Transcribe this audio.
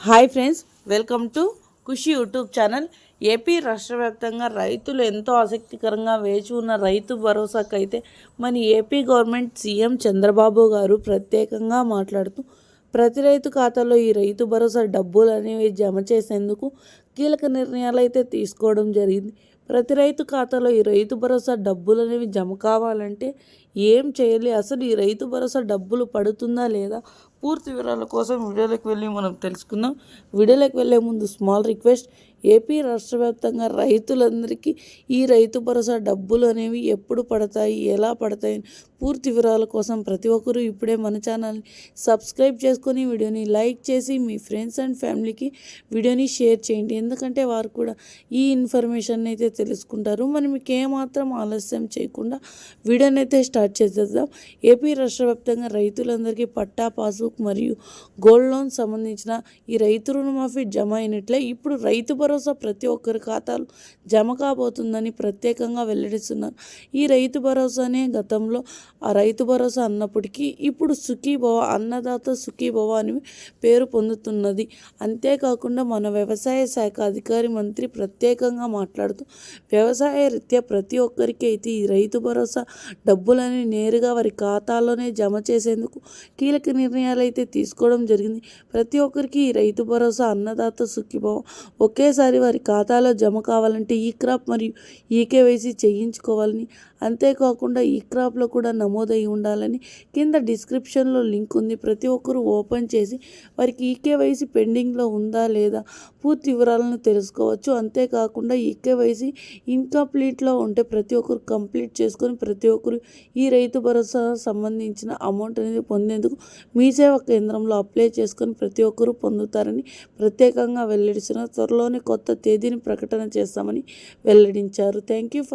Hi friends, welcome to Khushi YouTube channel. AP రాష్ట్ర వ్యాప్తంగా రైతులు ఎంతో ఆసక్తికరంగా వేచి ఉన్న రైతు భరోసాకైతే మన ఏపీ గవర్నమెంట్ సీఎం చంద్రబాబు గారు ప్రత్యేకంగా మాట్లాడుతూ ప్రతి రైతు ఖాతాలో ఈ రైతు భరోసా డబ్బులు అనేవి జమ చేసేందుకు కీలక నిర్ణయాలు అయితే తీసుకోవడం జరిగింది. ప్రతి రైతు ఖాతాలో ఈ రైతు భరోసా డబ్బులు అనేవి జమ కావాలంటే ఏం చేయాలి, అసలు ఈ రైతు భరోసా డబ్బులు పడుతుందా లేదా, పూర్తి వివరాల కోసం వీడియోలోకి వెళ్ళి మనం తెలుసుకుందాం. వీడియోలోకి వెళ్ళే ముందు స్మాల్ రిక్వెస్ట్, ఏపీ రాష్ట్ర వ్యాప్తంగా రైతులందరికీ ఈ రైతు భరోసా డబ్బులు అనేవి ఎప్పుడు పడతాయి, ఎలా పడతాయి, పూర్తి వివరాల కోసం ప్రతి ఒక్కరూ ఇప్పుడే మన ఛానల్ని సబ్స్క్రైబ్ చేసుకొని వీడియోని లైక్ చేసి మీ ఫ్రెండ్స్ అండ్ ఫ్యామిలీకి వీడియోని షేర్ చేయండి. ఎందుకంటే వారు కూడా ఈ ఇన్ఫర్మేషన్ అయితే తెలుసుకుంటారు. మనం మీకు ఏమాత్రం ఆలస్యం చేయకుండా వీడియోని అయితే స్టార్ట్ చేసేద్దాం. ఏపీ రాష్ట్ర వ్యాప్తంగా రైతులందరికీ పట్టా, పాస్బుక్ మరియు గోల్డ్ లోన్ సంబంధించిన ఈ రైతు రుణమాఫీ జమ అయినట్లే ఇప్పుడు రైతు భరోసా ప్రతి ఒక్కరి ఖాతాలో జమ కాబోతుందని ప్రత్యేకంగా వెల్లడిస్తున్నారు. ఈ రైతు భరోసానే గతంలో ఆ రైతు భరోసా అన్నప్పటికీ ఇప్పుడు సుఖీభవ, అన్నదాత సుఖీభవ అని పేరు పొందుతున్నది. అంతేకాకుండా మన వ్యవసాయ శాఖ అధికారి మంత్రి ప్రత్యేకంగా మాట్లాడుతూ వ్యవసాయ రీత్యా ప్రతి ఒక్కరికి అయితే ఈ రైతు భరోసా డబ్బులని నేరుగా వారి ఖాతాలోనే జమ చేసేందుకు కీలక నిర్ణయాలు అయితే తీసుకోవడం జరిగింది. ప్రతి ఒక్కరికి ఈ రైతు భరోసా, అన్నదాత సుఖీభవ ఒకేసారి వారి ఖాతాలో జమ కావాలంటే ఈ క్రాప్ మరియు ఈకేవైసీ చేయించుకోవాలని, అంతేకాకుండా ఈ క్రాప్లో కూడా నమోదై ఉండాలని కింద డిస్క్రిప్షన్లో లింక్ ఉంది. ప్రతి ఒక్కరూ ఓపెన్ చేసి వారికి ఈకేవైసీ పెండింగ్లో ఉందా లేదా పూర్తి వివరాలను తెలుసుకోవచ్చు. అంతేకాకుండా ఈకేవైసీ ఇన్కంప్లీట్లో ఉంటే ప్రతి ఒక్కరు కంప్లీట్ చేసుకొని ప్రతి ఒక్కరు ఈ రైతు భరోసా సంబంధించిన అమౌంట్ అనేది పొందేందుకు మీ సేవా కేంద్రంలో అప్లై చేసుకొని ప్రతి ఒక్కరూ పొందుతారని ప్రత్యేకంగా వెల్లడిస్తున్నారు. త్వరలోనే కొత్త తేదీని ప్రకటన చేస్తామని వెల్లడించారు. Thank you for